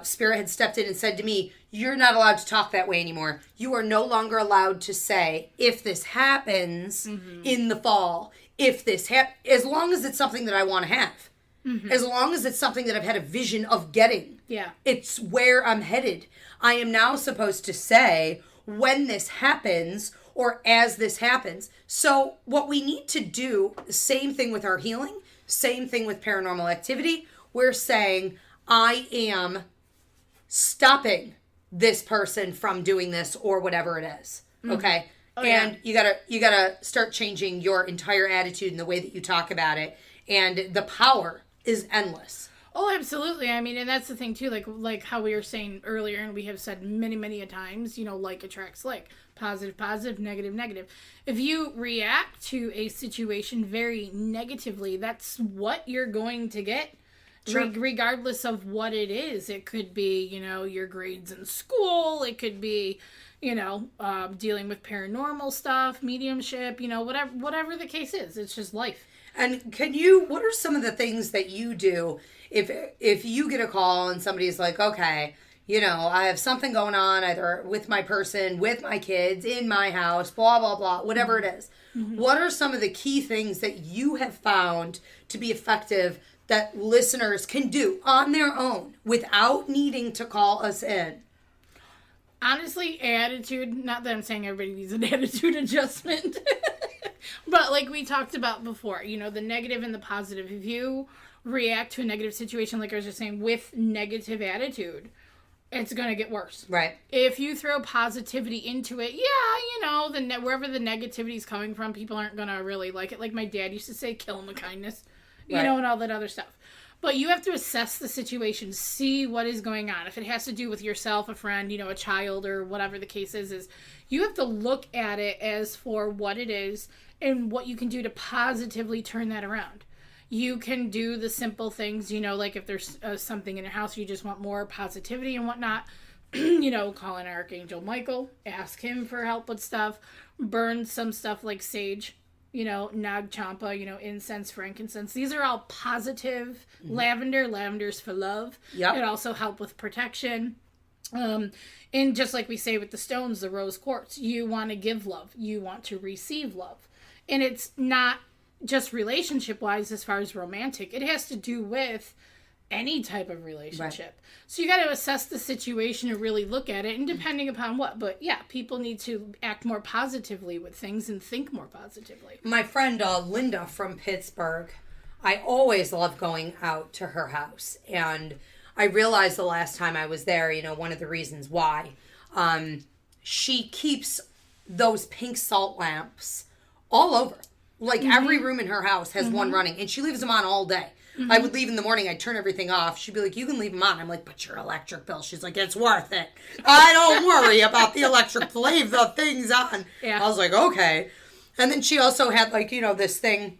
A: Spirit had stepped in and said to me, you're not allowed to talk that way anymore. You are no longer allowed to say, if this happens in the fall, if this as long as it's something that I want to have. Mm-hmm. As long as it's something that I've had a vision of getting.
B: Yeah.
A: It's where I'm headed. I am now supposed to say, when this happens or as this happens. So what we need to do, same thing with our healing, same thing with paranormal activity. We're saying, I am stopping this person from doing this or whatever it is. Okay? Oh, and you gotta start changing your entire attitude and the way that you talk about it. And the power is endless.
B: Oh, absolutely. I mean, and that's the thing too, like how we were saying earlier, and we have said many, many a times, like attracts like. Positive, positive, negative, negative. If you react to a situation very negatively, that's what you're going to get. Sure. Regardless of what it is. It could be, your grades in school. It could be, dealing with paranormal stuff, mediumship, whatever the case is. It's just life.
A: And what are some of the things that you do if you get a call and somebody's like, okay, I have something going on either with my person, with my kids, in my house, blah, blah, blah, whatever it is. Mm-hmm. What are some of the key things that you have found to be effective that listeners can do on their own without needing to call us in?
B: Honestly, attitude, not that I'm saying everybody needs an attitude adjustment, but like we talked about before, the negative and the positive. If you react to a negative situation, like I was just saying, with negative attitude, it's going to get worse. Right. If you throw positivity into it, wherever the negativity is coming from, people aren't going to really like it. Like my dad used to say, kill him with kindness, and all that other stuff. But you have to assess the situation, see what is going on. If it has to do with yourself, a friend, a child, or whatever the case is you have to look at it as for what it is and what you can do to positively turn that around. You can do the simple things, like if there's something in your house, you just want more positivity and whatnot, call in Archangel Michael, ask him for help with stuff, burn some stuff like sage, Nag Champa, incense, frankincense. These are all positive. Mm-hmm. Lavender's for love. Yep. It also helps with protection. And just like we say with the stones, the rose quartz, you want to give love. You want to receive love. And it's not just relationship-wise as far as romantic. It has to do with any type of relationship. Right. So you got to assess the situation and really look at it, and depending upon what. But yeah, people need to act more positively with things and think more positively.
A: My friend Linda from Pittsburgh, I always love going out to her house. And I realized the last time I was there, one of the reasons why. She keeps those pink salt lamps all over. Like, every room in her house has one running, and she leaves them on all day. Mm-hmm. I would leave in the morning, I'd turn everything off. She'd be like, you can leave them on. I'm like, but your electric bill. She's like, it's worth it. I don't worry about the electric. Leave the things on. Yeah. I was like, okay. And then she also had, this thing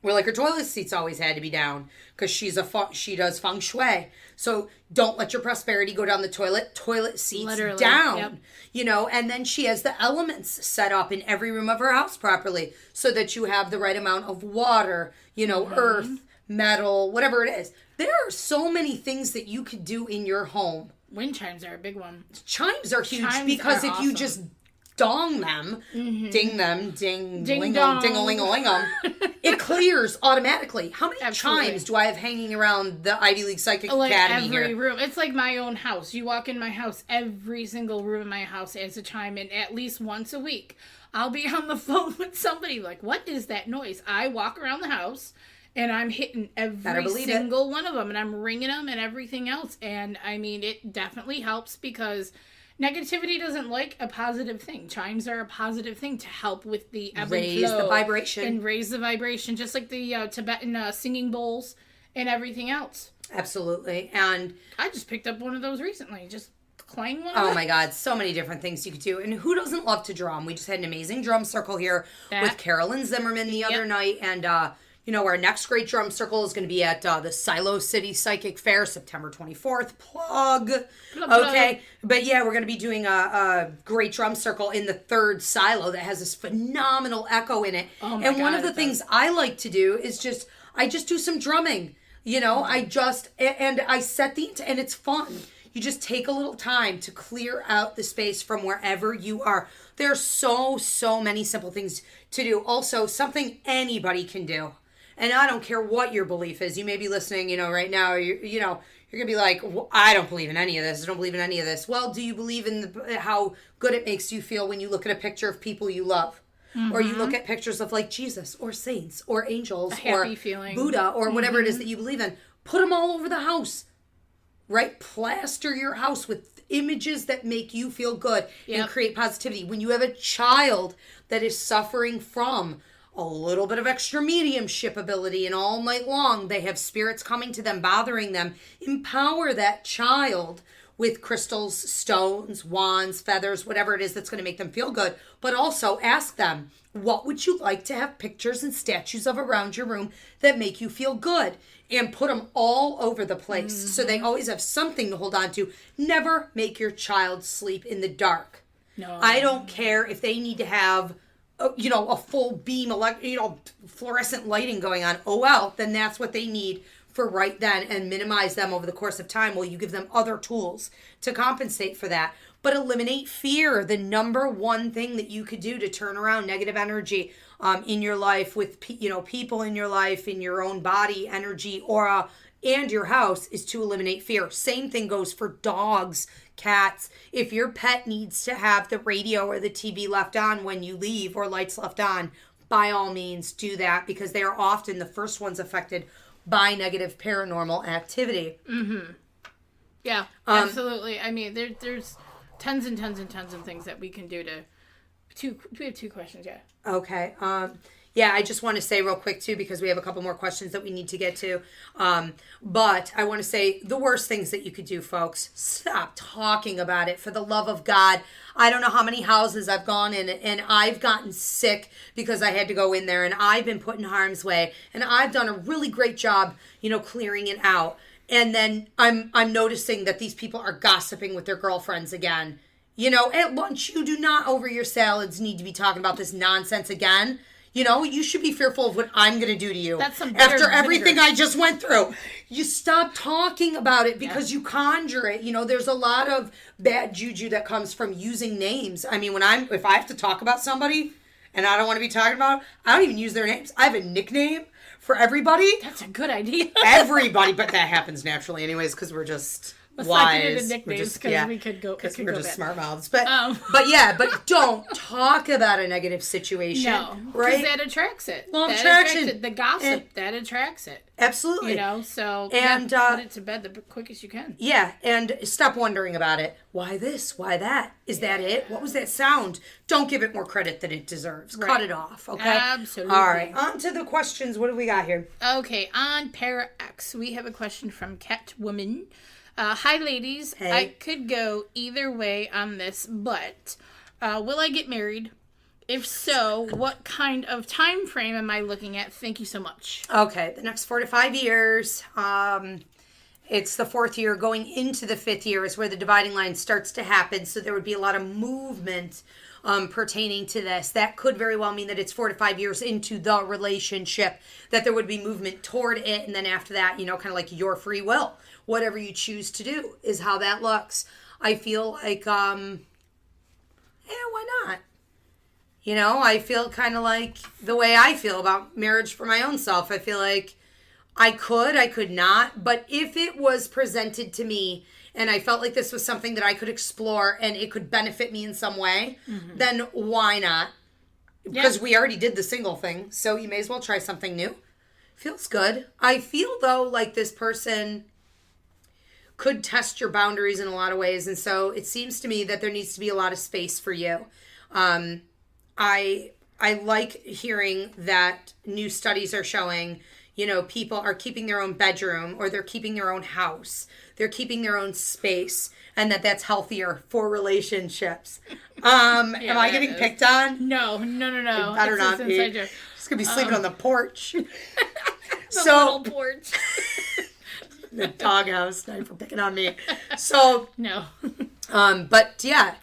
A: where, her toilet seats always had to be down because she does feng shui. So don't let your prosperity go down the toilet. Toilet seats literally down. Yep. And then she has the elements set up in every room of her house properly so that you have the right amount of water, earth, metal, whatever it is. There are so many things that you could do in your home.
B: Wind chimes are a big one.
A: Chimes are huge because if you just dong them, ding them, ding dong, ding-a-ling-a-ling-em, it clears automatically. How many chimes do I have hanging around the Ivy League Psychic Academy
B: every
A: here?
B: room. It's like my own house. You walk in my house, every single room in my house has a chime, and at least once a week, I'll be on the phone with somebody like, what is that noise? I walk around the house, and I'm hitting every single one of them, and I'm ringing them and everything else. And, I mean, it definitely helps because negativity doesn't like a positive thing. Chimes are a positive thing to help with the ebb and flow.
A: Raise the vibration.
B: And raise the vibration, just like the Tibetan singing bowls and everything else.
A: Absolutely. And
B: I just picked up one of those recently. Just clang one.
A: Oh my God, so many different things you could do. And who doesn't love to drum? We just had an amazing drum circle here with Carolyn Zimmerman the other night. And, our next great drum circle is going to be at the Silo City Psychic Fair, September 24th. Plug. Okay. But yeah, we're going to be doing a great drum circle in the third silo that has this phenomenal echo in it.
B: Oh my
A: and
B: God,
A: one of the things I like to do is I just do some drumming. And I set and it's fun. You just take a little time to clear out the space from wherever you are. There's so many simple things to do. Also, something anybody can do. And I don't care what your belief is. You may be listening, right now. You're going to be like, well, I don't believe in any of this. I don't believe in any of this. Well, do you believe in how good it makes you feel when you look at a picture of people you love? Or you look at pictures of like Jesus or saints or angels or Buddha or whatever it is that you believe in. Put them all over the house. Right? Plaster your house with images that make you feel good and create positivity. When you have a child that is suffering from a little bit of extra mediumship ability and all night long they have spirits coming to them, bothering them, empower that child with crystals, stones, wands, feathers, whatever it is that's going to make them feel good. But also ask them, what would you like to have pictures and statues of around your room that make you feel good? And put them all over the place so they always have something to hold on to. Never make your child sleep in the dark.
B: No.
A: I don't care if they need to have, a full beam, fluorescent lighting going on. Oh, well, then that's what they need for right then, and minimize them over the course of time while you give them other tools to compensate for that. But eliminate fear, the number one thing that you could do to turn around negative energy in your life with, people in your life, in your own body, energy, aura, and your house is to eliminate fear. Same thing goes for dogs, cats. If your pet needs to have the radio or the TV left on when you leave or lights left on, by all means do that because they are often the first ones affected by negative paranormal activity.
B: Yeah, absolutely. I mean, there's tons and tons and tons of things that we can do we have two questions, yeah.
A: Okay. I just want to say real quick, too, because we have a couple more questions that we need to get to. But I want to say the worst things that you could do, folks, stop talking about it. For the love of God, I don't know how many houses I've gone in and I've gotten sick because I had to go in there and I've been put in harm's way. And I've done a really great job, clearing it out. And then I'm noticing that these people are gossiping with their girlfriends again. At lunch, you do not over your salads need to be talking about this nonsense again. You should be fearful of what I'm going to do to you.
B: That's some
A: after everything I just went through. You stop talking about it because you conjure it. There's a lot of bad juju that comes from using names. I mean, if I have to talk about somebody and I don't want to be talking about them, I don't even use their names. I have a nickname for everybody.
B: That's a good idea.
A: Everybody, but that happens naturally anyways because we're just...
B: Let's
A: wise.
B: not get into nicknames because we could go.
A: Because we're just
B: bad.
A: smart mouths, but don't talk about a negative situation.
B: No,
A: right?
B: Because that attracts it.
A: Well, attraction.
B: Attracts it. The gossip that attracts it.
A: Absolutely.
B: So
A: and
B: put it to bed the quickest you can.
A: Yeah, and stop wondering about it. Why this? Why that? Is that it? What was that sound? Don't give it more credit than it deserves.
B: Right.
A: Cut it off. Okay.
B: Absolutely.
A: All right. On to the questions. What do we got here?
B: Okay, on Para X, we have a question from Catwoman. Hi, ladies.
A: Hey.
B: I could go either way on this, but will I get married? If so, what kind of time frame am I looking at? Thank you so much.
A: Okay, the next 4 to 5 years. It's the 4th year going into the 5th year is where the dividing line starts to happen. So there would be a lot of movement pertaining to this. That could very well mean that it's 4 to 5 years into the relationship that there would be movement toward it. And then after that, kind of like your free will. Whatever you choose to do is how that looks. I feel like, why not? I feel kind of like the way I feel about marriage for my own self. I feel like I could not. But if it was presented to me and I felt like this was something that I could explore and it could benefit me in some way, then why not? Because we already did the single thing, so you may as well try something new. Feels good. I feel, though, like this person could test your boundaries in a lot of ways, and so it seems to me that there needs to be a lot of space for you. I like hearing that new studies are showing, people are keeping their own bedroom or they're keeping their own house. They're keeping their own space, and that's healthier for relationships. Am I getting picked on?
B: No.
A: It better not be. Just going to be sleeping on the porch.
B: The little porch.
A: The doghouse. Not for picking on me. So.
B: No.
A: But yeah.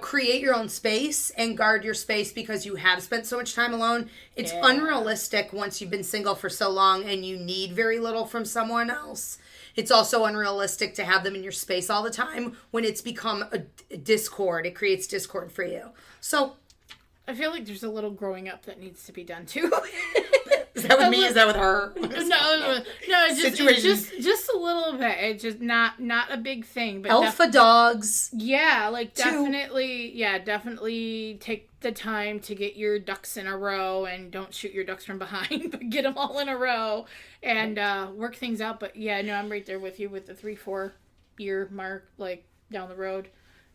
A: Create your own space and guard your space because you have spent so much time alone. It's unrealistic once you've been single for so long and you need very little from someone else. It's also unrealistic to have them in your space all the time when it's become a discord. It creates discord for you. So
B: I feel like there's a little growing up that needs to be done too.
A: Is that with me? Is that with her?
B: No. It's just a little bit. It's just not a big thing. But
A: alpha dogs.
B: Yeah, definitely take the time to get your ducks in a row and don't shoot your ducks from behind, but get them all in a row and work things out. But yeah, no, I'm right there with you with the 3-4 year mark, like down the road.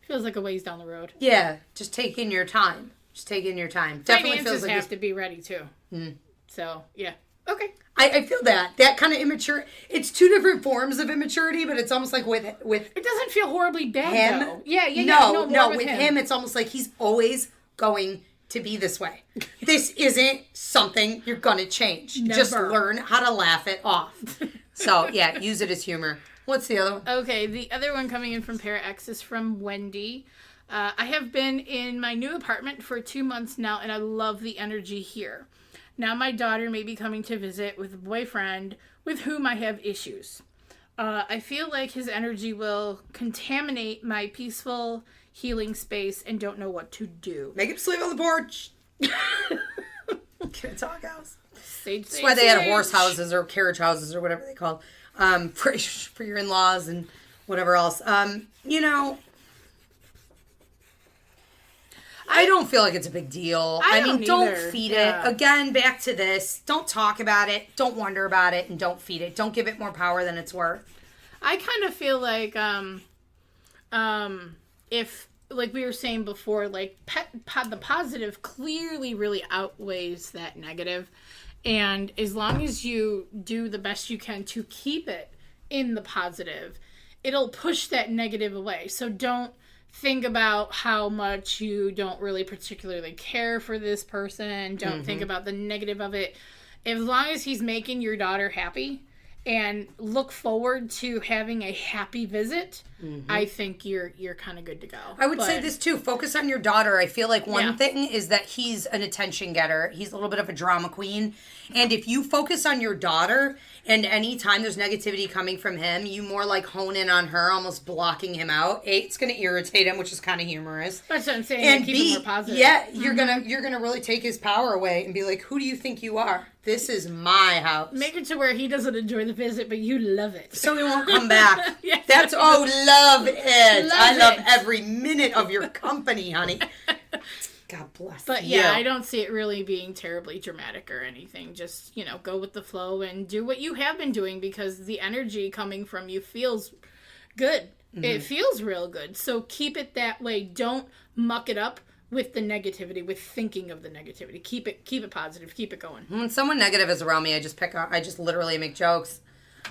B: Feels like a ways down the road.
A: Yeah, just take in your time. Definitely
B: finances
A: feels like
B: have to be ready too.
A: Mm.
B: So yeah, okay.
A: I feel that kind of immature. It's two different forms of immaturity, but it's almost like with
B: it doesn't feel horribly bad
A: him.
B: Though. Yeah.
A: No. With him, it's almost like he's always going to be this way. This isn't something you're gonna change.
B: Never.
A: Just learn how to laugh it off. So yeah, use it as humor. What's the other one?
B: Okay, the other one coming in from Para X is from Wendy. I have been in my new apartment for 2 months now, and I love the energy here. Now my daughter may be coming to visit with a boyfriend with whom I have issues. I feel like his energy will contaminate my peaceful healing space and don't know what to do.
A: Make him sleep on the porch. Get a doghouse.
B: Sage.
A: That's why they had horse houses or carriage houses or whatever they called for your in-laws and whatever else. I don't feel like it's a big deal. Don't feed it. Again, back to this. Don't talk about it. Don't wonder about it. And don't feed it. Don't give it more power than it's worth.
B: I kind of feel like if, like we were saying before, like the positive clearly really outweighs that negative. And as long as you do the best you can to keep it in the positive, it'll push that negative away. So don't think about how much you don't really particularly care for this person. Don't think about the negative of it. As long as he's making your daughter happy and look forward to having a happy visit, I think you're kind of good to go.
A: I would say this too. Focus on your daughter. I feel like one thing is that he's an attention getter. He's a little bit of a drama queen. And if you focus on your daughter and anytime there's negativity coming from him, you more like hone in on her, almost blocking him out. A, it's going to irritate him, which is kind of humorous.
B: That's what I'm saying.
A: And
B: keep
A: B,
B: it more positive.
A: Yeah, you're gonna really take his power away and be like, who do you think you are? This is my house.
B: Make it to where he doesn't enjoy the visit, but you love it.
A: So he won't come back. That's love it. I love every minute of your company, honey. God bless
B: But
A: you.
B: yeah, I don't see it really being terribly dramatic or anything. Just, go with the flow and do what you have been doing because the energy coming from you feels good. It feels real good. So keep it that way. Don't muck it up with the negativity, with thinking of the negativity. Keep it positive. Keep it going.
A: When someone negative is around me, I just literally make jokes.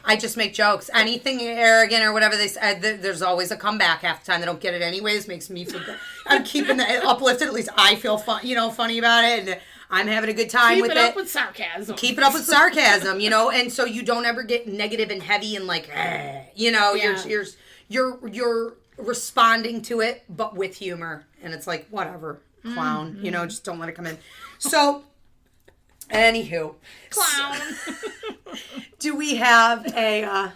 A: I just make jokes. Anything arrogant or whatever they say, there's always a comeback half the time. They don't get it anyways. Makes me feel good. I'm keeping it uplifted. At least I feel funny about it. And I'm having a good time with it.
B: Keep it up with sarcasm.
A: Keep it up with sarcasm, and so you don't ever get negative and heavy and like, you're responding to it, but with humor. And it's like, whatever. clown. You know, just don't let it come in. So, anywho.
B: Clown.
A: Do we have a...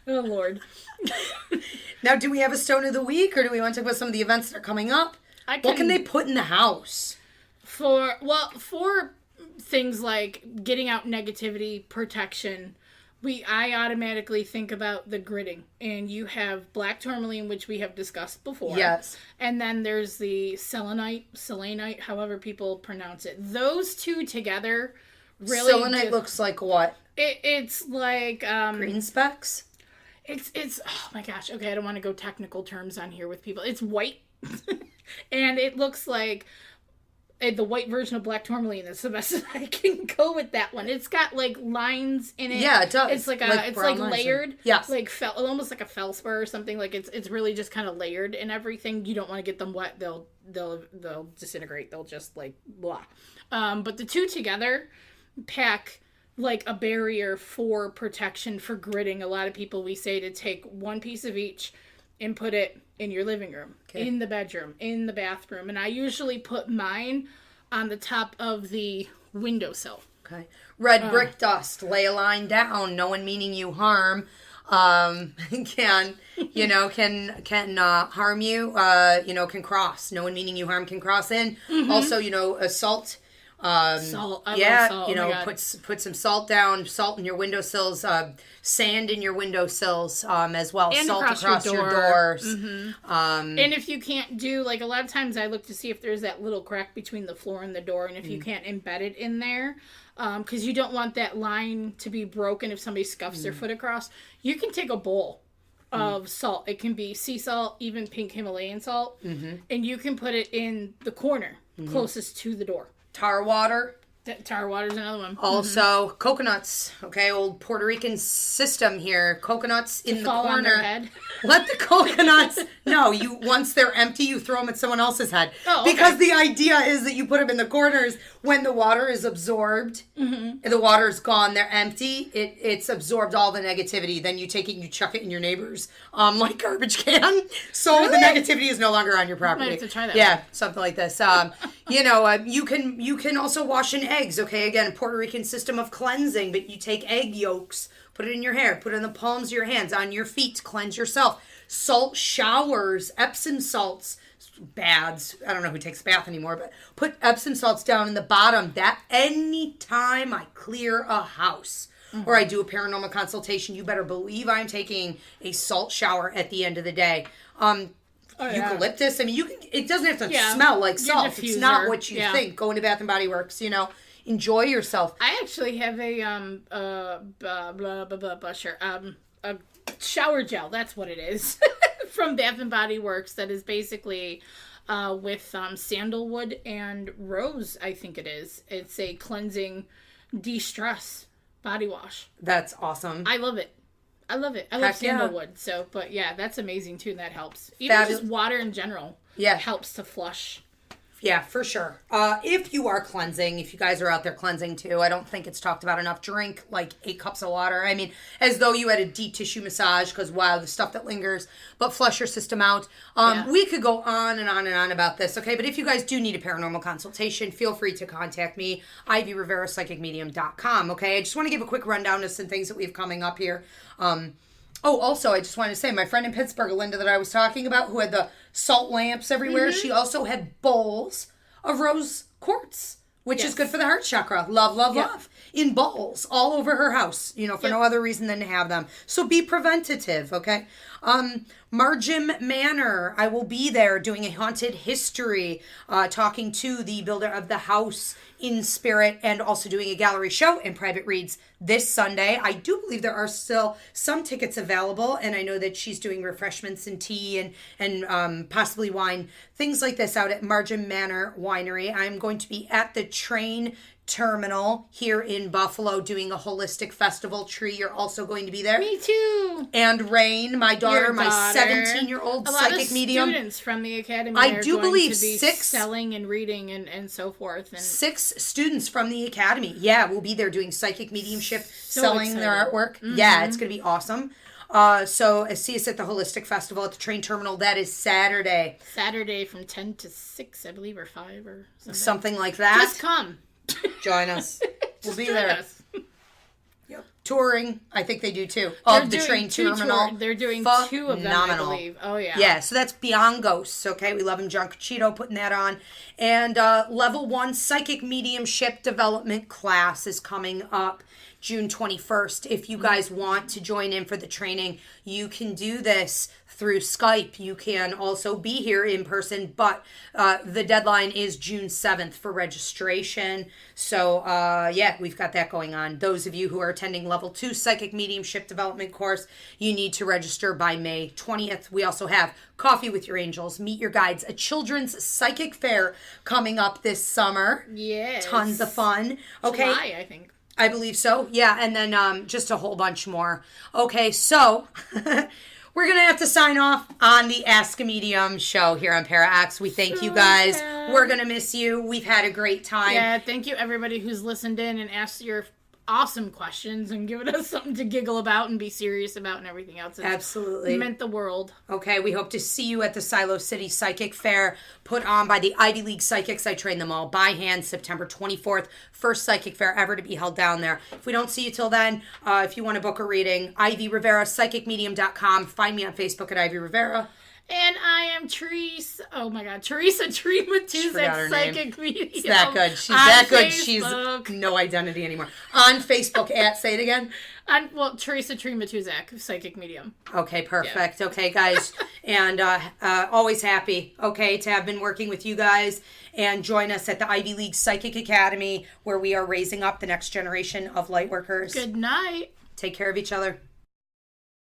B: Oh, Lord.
A: Now, do we have a stone of the week, or do we want to talk about some of the events that are coming up? What can they put in the house?
B: For things like getting out negativity, protection, I automatically think about the gridding. And you have black tourmaline, which we have discussed before.
A: Yes.
B: And then there's the selenite, however people pronounce it. Those two together really...
A: Selenite looks like what?
B: It's like...
A: green specks?
B: It's oh my gosh, okay, I don't want to go technical terms on here with people. It's white. And it looks like the white version of black tourmaline. That's the best that I can go with that one. It's got like lines in it.
A: Yeah, it does.
B: It's like layered.
A: Yes.
B: Like almost like a feldspar or something. Like it's really just kind of layered and everything. You don't want to get them wet. They'll disintegrate. They'll just like blah. But the two together pack like a barrier for protection, for gridding. A lot of people, we say to take one piece of each and put it in your living room, in the bedroom, in the bathroom. And I usually put mine on the top of the windowsill.
A: Okay. Red brick dust, lay a line down, no one meaning you harm, can harm you, can cross. No one meaning you harm can cross in. Mm-hmm. Also, salt.
B: Salt. I love salt.
A: Put some salt down, salt in your windowsills, sand in your windowsills, as well.
B: And
A: salt across your doors.
B: Mm-hmm. And if you can't do, like, a lot of times I look to see if there's that little crack between the floor and the door, and if you can't embed it in there, because you don't want that line to be broken if somebody scuffs their foot across, you can take a bowl of salt. It can be sea salt, even pink Himalayan salt, and you can put it in the corner closest to the door.
A: Tar water.
B: Tar water's another one.
A: Also, coconuts. Okay, old Puerto Rican system here. Coconuts in the corner.
B: On their head.
A: Let the coconuts... No, once they're empty, you throw them at someone else's head.
B: Oh, okay.
A: Because the idea is that you put them in the corners when the water is absorbed. And the water's gone, they're empty. It's absorbed all the negativity. Then you take it and you chuck it in your neighbor's like garbage can. So the negativity is no longer on your property.
B: I might have to try that.
A: Yeah, something like this. You can also wash in eggs. Okay, again, Puerto Rican system of cleansing, but you take egg yolks, put it in your hair, put it in the palms of your hands, on your feet to cleanse yourself. Salt showers, Epsom salts, baths. I don't know who takes a bath anymore, but put Epsom salts down in the bottom. That any time I clear a house or I do a paranormal consultation, you better believe I'm taking a salt shower at the end of the day. Eucalyptus. I mean, it doesn't have to smell like salt. It's not what you think. Go into Bath and Body Works, enjoy yourself.
B: I actually have a a shower gel. That's what it is from Bath and Body Works. That is basically with sandalwood and rose. I think it is. It's a cleansing, de-stress body wash.
A: That's awesome.
B: I love it. I love sandalwood. Yeah. So, but yeah, that's amazing too. And that helps. Even just water in general. Yeah, helps to flush.
A: Yeah, for sure. If you are cleansing, if you guys are out there cleansing too, I don't think it's talked about enough. Drink like 8 cups of water. I mean, as though you had a deep tissue massage, because wow, the stuff that lingers. But flush your system out. We could go on and on and on about this, okay? But if you guys do need a paranormal consultation, feel free to contact me, Ivy Rivera, psychicmedium.com, okay? I just want to give a quick rundown of some things that we have coming up here. Also, I just wanted to say, my friend in Pittsburgh, Linda, that I was talking about, who had the salt lamps everywhere, she also had bowls of rose quartz, which is good for the heart chakra. Love. In bowls all over her house, for no other reason than to have them. So be preventative, okay? Margim Manor, I will be there doing a haunted history, talking to the builder of the house in spirit, and also doing a gallery show and private reads this Sunday. I do believe there are still some tickets available, and I know that she's doing refreshments and tea and possibly wine, things like this out at Margim Manor Winery. I'm going to be at the train terminal here in Buffalo doing a holistic festival. Tree, you're also going to be there.
B: Me too.
A: And Rain, my daughter, my 17-year-old psychic medium.
B: Students from the academy.
A: I do believe 6
B: selling and reading and so forth. And
A: 6 students from the academy. Yeah, will be there doing psychic mediumship, selling
B: excited.
A: their artwork. Yeah, it's going to be awesome. So see us at the Holistic Festival at the train terminal. That is Saturday.
B: Saturday from 10 to 6, I believe, or 5 or something.
A: Something like that.
B: Just come.
A: Join us. We'll be
B: join
A: there.
B: us.
A: Yep. Touring, I think they do too. Of the train terminal.
B: They're doing 2 of them, I believe. Oh, yeah.
A: Yeah, so that's Beyond Ghosts, okay? We love him, John Cachito, putting that on. And Level 1 Psychic Mediumship Development class is coming up June 21st. If you guys want to join in for the training, you can do this through Skype. You can also be here in person, but the deadline is June 7th for registration. So, yeah, we've got that going on. Those of you who are attending Level 2 Psychic Mediumship Development course, you need to register by May 20th. We also have Coffee with Your Angels, Meet Your Guides, a children's psychic fair coming up this summer.
B: Yes.
A: Tons of fun. Okay.
B: July, I think.
A: I believe so. Yeah, and then just a whole bunch more. Okay, so we're going to have to sign off on the Ask a Medium show here on ParaX. We thank you guys.
B: sad.
A: We're going to miss you. We've had a great time.
B: Yeah, thank you everybody who's listened in and asked your awesome questions and given us something to giggle about and be serious about and everything else. It's
A: Absolutely.
B: meant the world.
A: Okay, we hope to see you at the Silo City Psychic Fair put on by the Ivy League Psychics. I train them all by hand, September 24th. First psychic fair ever to be held down there. If we don't see you till then, if you want to book a reading, Ivy Rivera, psychicmedium.com. Find me on Facebook at Ivy Rivera.
B: And I am Theresa. Oh my God, Theresa Tree Matuszak, Psychic Medium.
A: She's that good. She's that good. She's no identity anymore. On Facebook at, say it again.
B: Theresa Tree Matuszak, Psychic Medium.
A: Okay, perfect. Yeah. Okay, guys. And always happy, okay, to have been working with you guys. And join us at the Ivy League Psychic Academy, where we are raising up the next generation of light workers.
B: Good night.
A: Take care of each other.